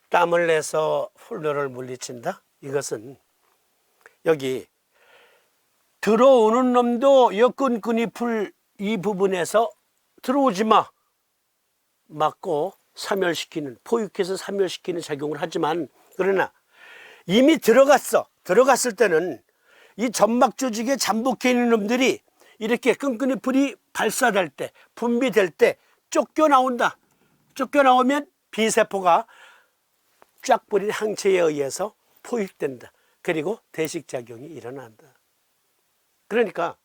땀을 내서 훌러를 물리친다. 이것은 여기 들어오는 놈도 여끈끈이 풀 이 부분에서 들어오지 마 막고 사멸시키는, 포획해서 사멸시키는 작용을 하지만, 그러나 이미 들어갔을 때는 이 점막 조직에 잠복해 있는 놈들이 이렇게 끈끈이 풀이 발사될 때, 분비될 때 쫓겨나온다. 쫓겨나오면 B세포가 쫙 뿌린 항체에 의해서 포획된다. 그리고 대식작용이 일어난다. 그러니까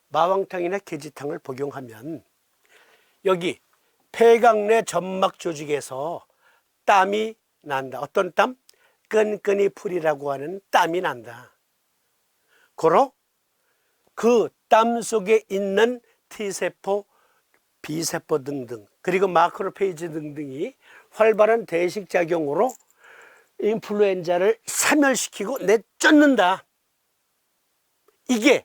마왕탕이나 계지탕을 복용하면 여기 폐각 내 점막 조직에서 땀이 난다. 어떤 땀? 끈끈이 풀이라고 하는 땀이 난다. 고로 그 땀 속에 있는 T세포, B세포 등등, 그리고 마크로페이지 등등이 활발한 대식작용으로 인플루엔자를 사멸시키고 내쫓는다. 이게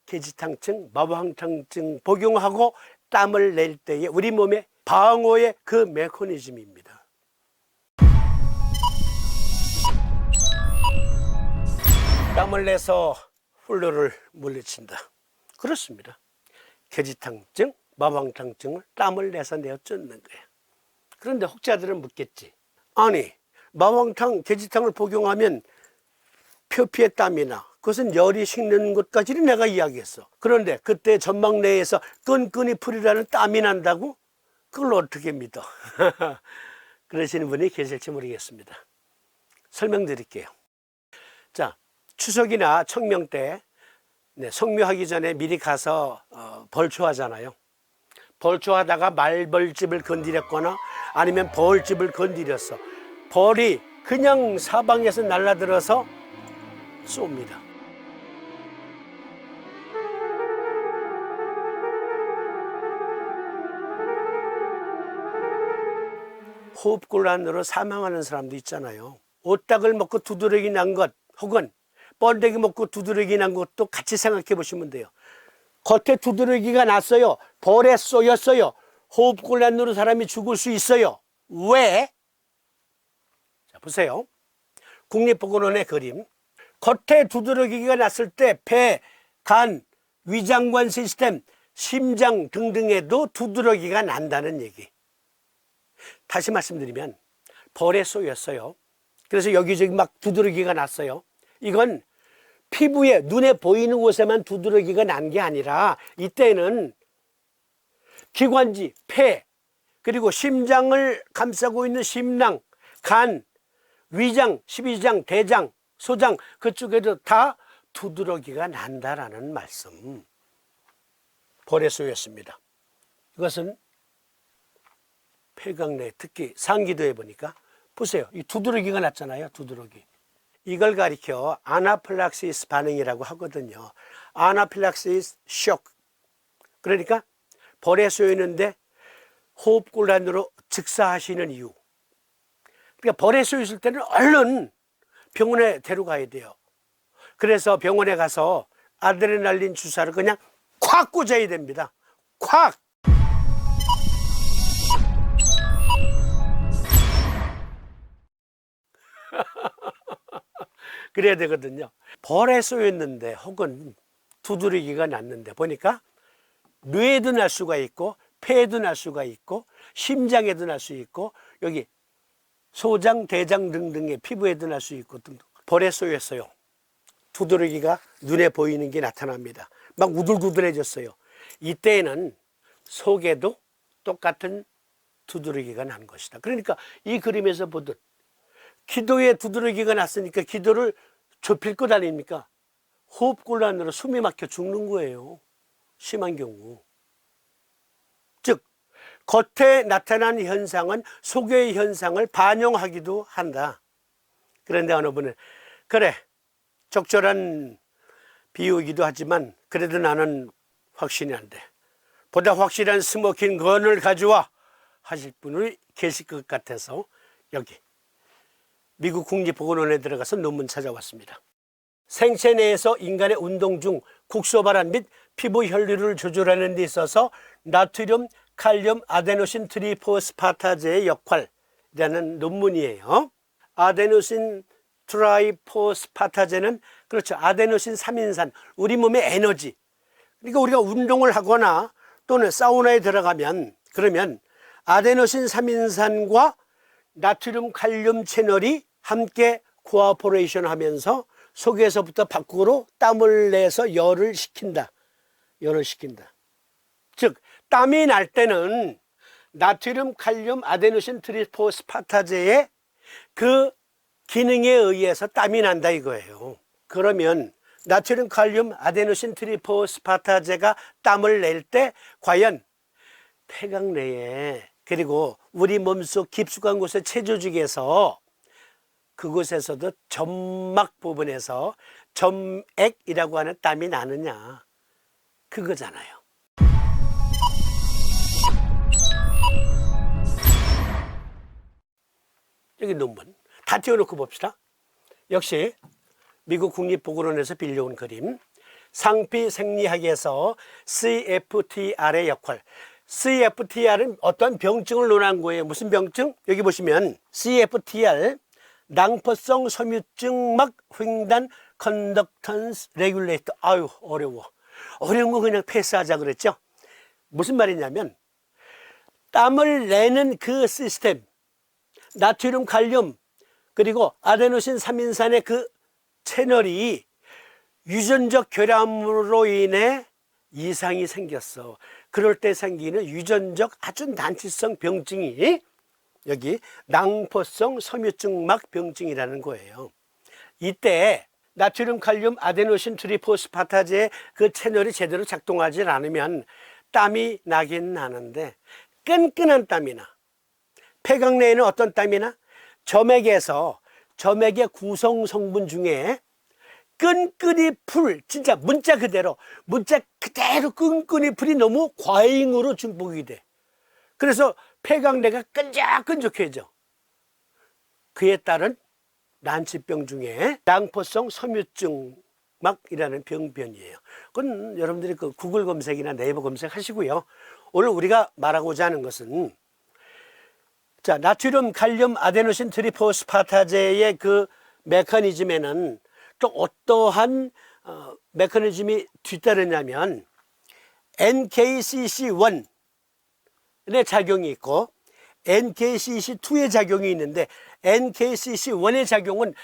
계지탕증, 마왕탕증 복용하고 땀을 낼 때의 우리 몸의 방어의 그 메커니즘입니다. 땀을 내서 훌러를 물리친다. 그렇습니다. 계지탕증, 마왕탕증을 땀을 내서 내쫓는 거예요. 그런데 혹자들은 묻겠지. 아니, 마왕탕, 계지탕을 복용하면 표피의 땀이나 그것은 열이 식는 것까지는 내가 이야기했어. 그런데 그때 점막 내에서 끈끈이 풀이라는 땀이 난다고? 그걸 어떻게 믿어? 그러시는 분이 계실지 모르겠습니다. 설명드릴게요. 자, 추석이나 청명 때 성묘하기 전에 미리 가서 벌초하잖아요. 벌초하다가 말벌집을 건드렸거나 아니면 벌집을 건드렸어. 벌이 그냥 사방에서 날아들어서 쏩니다. 호흡곤란으로 사망하는 사람도 있잖아요. 오딱을 먹고 두드러기 난 것, 혹은 번데기 먹고 두드러기 난 것도 같이 생각해 보시면 돼요. 겉에 두드러기가 났어요. 벌에 쏘였어요. 호흡곤란으로 사람이 죽을 수 있어요. 왜? 자, 보세요. 국립보건원의 그림. 겉에 두드러기가 났을 때 폐, 간, 위장관 시스템, 심장 등등에도 두드러기가 난다는 얘기. 다시 말씀드리면 벌에 쏘였어요. 그래서 여기저기 막 두드러기가 났어요. 이건 피부에, 눈에 보이는 곳에만 두드러기가 난 게 아니라 이때는 기관지, 폐, 그리고 심장을 감싸고 있는 심낭, 간, 위장, 십이장, 대장, 소장, 그쪽에도 다 두드러기가 난다라는 말씀. 벌에 쏘였습니다. 이것은 폐각 내, 특히 상기도에 보니까 보세요. 이 두드러기가 났잖아요. 두드러기. 이걸 가리켜 아나필락시스 반응이라고 하거든요. 아나필락시스 쇼크. 그러니까 벌에 쏘였는데 호흡곤란으로 즉사하시는 이유. 그러니까 벌에 쏘였을 때는 얼른 병원에 데려가야 돼요. 그래서 병원에 가서 아드레날린 주사를 그냥 콱 꽂아야 됩니다. 콱! 그래야 되거든요. 벌에 쏘였는데 혹은 두드러기가 났는데 보니까 뇌에도 날 수가 있고 폐에도 날 수가 있고 심장에도 날 수 있고 여기 소장, 대장 등등의 피부에도 날 수 있고 등등. 벌에 쏘였어요. 두드러기가 눈에 보이는 게 나타납니다. 막 우들우들해졌어요. 이때에는 속에도 똑같은 두드러기가 난 것이다. 그러니까 이 그림에서 보듯 기도에 두드러기가 났으니까 기도를 좁힐 것 아닙니까? 호흡곤란으로 숨이 막혀 죽는 거예요. 심한 경우. 즉 겉에 나타난 현상은 속의 현상을 반영하기도 한다. 그런데 어느 분은 그래 적절한 비유이기도 하지만 그래도 나는 확신이 안 돼. 보다 확실한 스모킹 건을 가져와 하실 분이 계실 것 같아서 여기 미국 국립보건원에 들어가서 논문 찾아왔습니다. 생체 내에서 인간의 운동 중 국소 발환 및 피부 혈류를 조절하는 데 있어서 나트륨, 칼륨, 아데노신 트리포스파타제의 역할 라는 논문이에요. 아데노신 트라이포스파타제는 그렇죠. 아데노신 3인산, 우리 몸의 에너지. 그러니까 우리가 운동을 하거나 또는 사우나에 들어가면 그러면 아데노신 3인산과 나트륨 칼륨 채널이 함께 코어포레이션 하면서 속에서부터 밖으로 땀을 내서 열을 식힌다. 열을 식힌다. 즉 땀이 날 때는 나트륨 칼륨 아데노신 트리포스파타제의 그 기능에 의해서 땀이 난다 이거예요. 그러면 나트륨 칼륨 아데노신 트리포스파타제가 땀을 낼 때 과연 폐각 내에 그리고 우리 몸속 깊숙한 곳의 체조직에서 그곳에서도 점막 부분에서 점액이라고 하는 땀이 나느냐 그거잖아요. 여기 논문 다 띄워놓고 봅시다. 역시 미국 국립보건원에서 빌려온 그림. 상피생리학에서 CFTR의 역할. CFTR은 어떤 병증을 논한 거예요. 무슨 병증? 여기 보시면 CFTR 낭포성 섬유증막 횡단 컨덕턴스 레귤레이터. 아유 어려워. 어려운 거 그냥 패스하자 그랬죠. 무슨 말이냐면 땀을 내는 그 시스템, 나트륨 칼륨 그리고 아데노신 3인산의 그 채널이 유전적 결함으로 인해 이상이 생겼어. 그럴 때 생기는 유전적 아주 난치성 병증이 여기 낭포성 섬유증막 병증이라는 거예요. 이때 나트륨 칼륨 아데노신 트리포스파타제의 그 채널이 제대로 작동하지 않으면 땀이 나긴 나는데 끈끈한 땀이 나. 폐각 내에는 어떤 땀이 나? 점액에서 점액의 구성 성분 중에 끈끈이 풀, 진짜 문자 그대로 끈끈이 풀이 너무 과잉으로 증폭이 돼. 그래서 폐각내가 끈적끈적해져. 그에 따른 난치병 중에 낭포성 섬유증막이라는 병변이에요. 그건 여러분들이 그 구글 검색이나 네이버 검색하시고요. 오늘 우리가 말하고자 하는 것은 자, 나트륨 칼륨 아데노신 트리포스파타제의 그 메커니즘에는 또 어떠한 메커니즘이 뒤따르냐면 NKCC1의 작용이 있고 NKCC2의 작용이 있는데 NKCC1의 작용은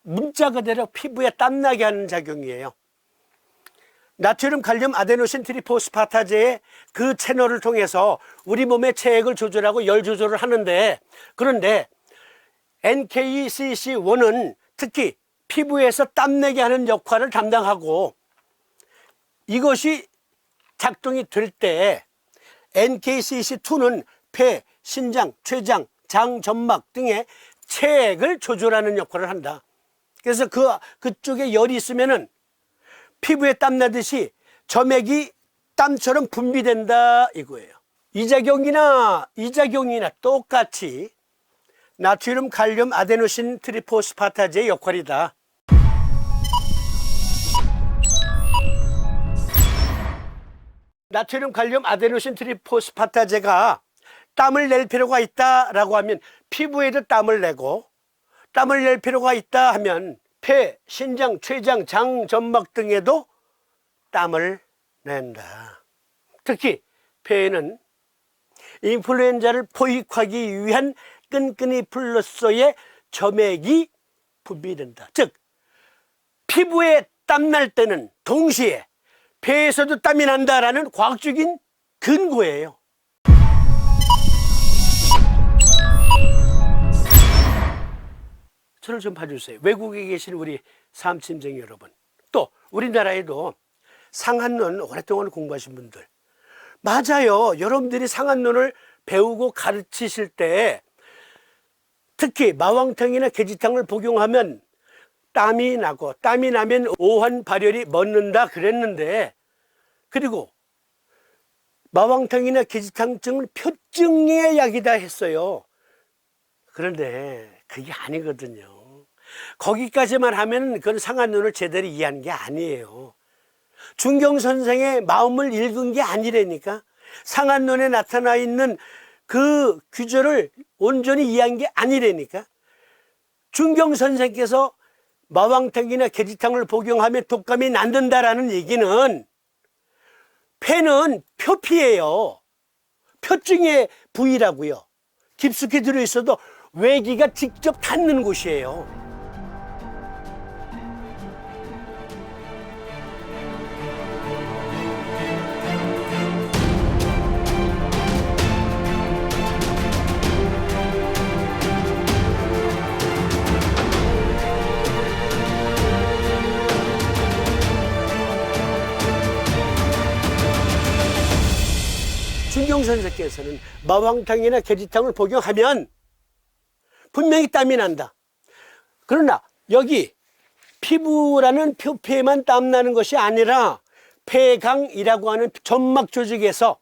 문자 그대로 피부에 땀나게 하는 작용이에요. 나트륨 칼륨 아데노신 트리포스파타제의 그 채널을 통해서 우리 몸의 체액을 조절하고 열 조절을 하는데 그런데 NKCC1은 특히 피부에서 땀내게 하는 역할을 담당하고 이것이 작동이 될 때 NKCC2는 폐, 신장, 췌장, 장, 점막 등의 체액을 조절하는 역할을 한다. 그래서 그쪽에 열이 있으면은 피부에 땀나듯이 점액이 땀처럼 분비된다 이거예요. 이 작용이나 똑같이 나트륨 칼륨 아데노신 트리포스파타제의 역할이다. 나트륨 칼륨 아데노신 트리포스파타제가 땀을 낼 필요가 있다라고 하면 피부에도 땀을 내고 땀을 낼 필요가 있다 하면 폐, 신장, 췌장, 장, 점막 등에도 땀을 낸다. 특히 폐에는 인플루엔자를 포획하기 위한 끈끈이 플러스의 점액이 분비된다. 즉 피부에 땀날 때는 동시에 폐에서도 땀이 난다라는 과학적인 근거예요. 저를 좀 봐주세요. 외국에 계신 우리 삼침쟁이 여러분, 또 우리나라에도 상한론 오랫동안 공부하신 분들, 맞아요. 여러분들이 상한론을 배우고 가르치실 때 특히 마왕탕이나 계지탕을 복용하면 땀이 나고 땀이 나면 오한 발열이 멎는다 그랬는데, 그리고 마왕탕이나 계지탕증은 표증의 약이다 했어요. 그런데 그게 아니거든요. 거기까지만 하면 그건 상한론을 제대로 이해한 게 아니에요. 준경 선생의 마음을 읽은 게 아니라니까. 상한론에 나타나 있는 그 규절을 온전히 이해한 게 아니라니까. 준경 선생께서 마왕탕이나 계지탕을 복용하면 독감이 낫는다라는 얘기는 폐는 표피예요. 표증의 부위라고요. 깊숙이 들어있어도 외기가 직접 닿는 곳이에요. 준경 선생께서는 마왕탕이나 계지탕을 복용하면 분명히 땀이 난다. 그러나 여기 피부라는 표피에만 땀 나는 것이 아니라 폐강이라고 하는 점막 조직에서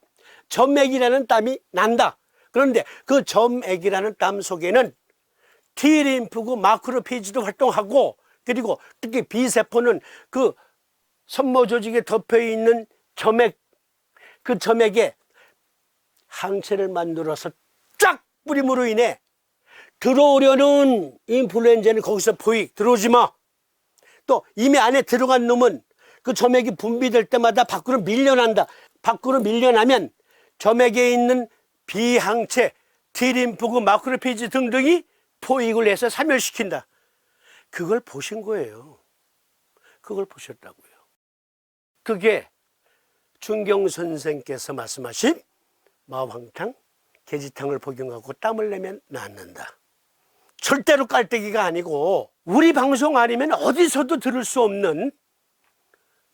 점액이라는 땀이 난다. 그런데 그 점액이라는 땀 속에는 T림프구 마크로페이지도 활동하고, 그리고 특히 B세포는 그 섬모 조직에 덮여 있는 점액, 그 점액에 항체를 만들어서 쫙 뿌림으로 인해 들어오려는 인플루엔자는 거기서 포획, 들어오지 마. 또 이미 안에 들어간 놈은 그 점액이 분비될 때마다 밖으로 밀려난다. 밖으로 밀려나면 점액에 있는 비항체, T림프구, 마크로페이지 등등이 포획을 해서 사멸시킨다. 그걸 보신 거예요. 그걸 보셨다고요. 그게 준경 선생께서 말씀하신 마왕탕, 계지탕을 복용하고 땀을 내면 낫는다. 절대로 깔때기가 아니고 우리 방송 아니면 어디서도 들을 수 없는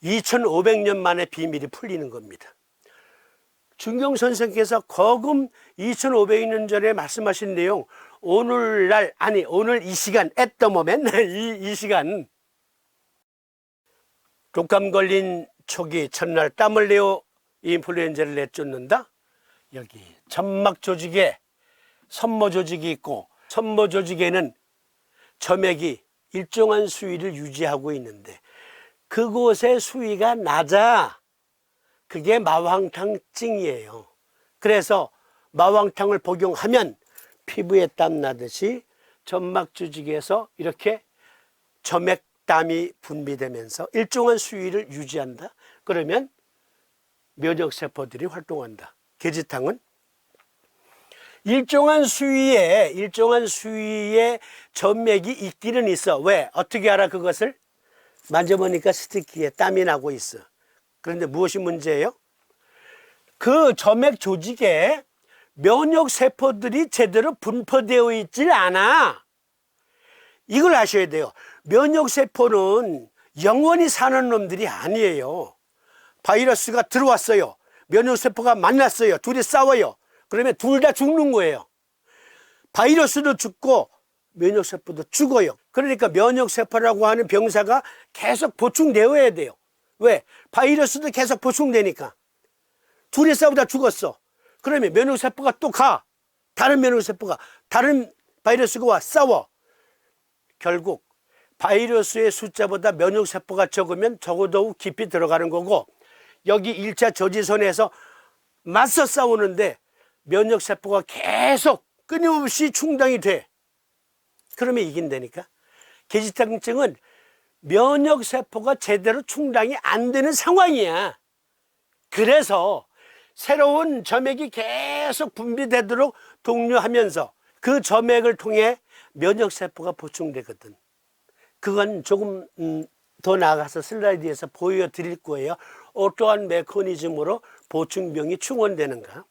2500년 만에 비밀이 풀리는 겁니다. 준경 선생께서 거금 2500년 전에 말씀하신 내용, 오늘날, 아니 오늘 이 시간, at the moment, 이 시간, 독감 걸린 초기 첫날 땀을 내어 인플루엔자를 내쫓는다. 여기 점막 조직에 섬모 조직이 있고, 섬모 조직에는 점액이 일정한 수위를 유지하고 있는데 그곳의 수위가 낮아. 그게 마왕탕증이에요. 그래서 마왕탕을 복용하면 피부에 땀 나듯이 점막 조직에서 이렇게 점액땀이 분비되면서 일정한 수위를 유지한다. 그러면 면역세포들이 활동한다. 계지탕은 일정한 수위에 점액이 있기는 있어. 왜? 어떻게 알아 그것을? 만져보니까 스티키에 땀이 나고 있어. 그런데 무엇이 문제예요? 그 점액 조직에 면역세포들이 제대로 분포되어 있질 않아. 이걸 아셔야 돼요. 면역세포는 영원히 사는 놈들이 아니에요. 바이러스가 들어왔어요. 면역세포가 만났어요. 둘이 싸워요. 그러면 둘 다 죽는 거예요. 바이러스도 죽고 면역세포도 죽어요. 그러니까 면역세포라고 하는 병사가 계속 보충되어야 돼요. 왜? 바이러스도 계속 보충되니까. 둘이 싸우다 죽었어. 그러면 면역세포가 또 가. 다른 면역세포가, 다른 바이러스가 와 싸워. 결국 바이러스의 숫자보다 면역세포가 적으면 적어도 깊이 들어가는 거고, 여기 1차 저지선에서 맞서 싸우는데 면역세포가 계속 끊임없이 충당이 돼. 그러면 이긴다니까. 계지탕증은 면역세포가 제대로 충당이 안 되는 상황이야. 그래서 새로운 점액이 계속 분비되도록 독려하면서 그 점액을 통해 면역세포가 보충되거든. 그건 조금 더 나아가서 슬라이드에서 보여드릴 거예요. 어떠한 메커니즘으로 보충병이 충원되는가.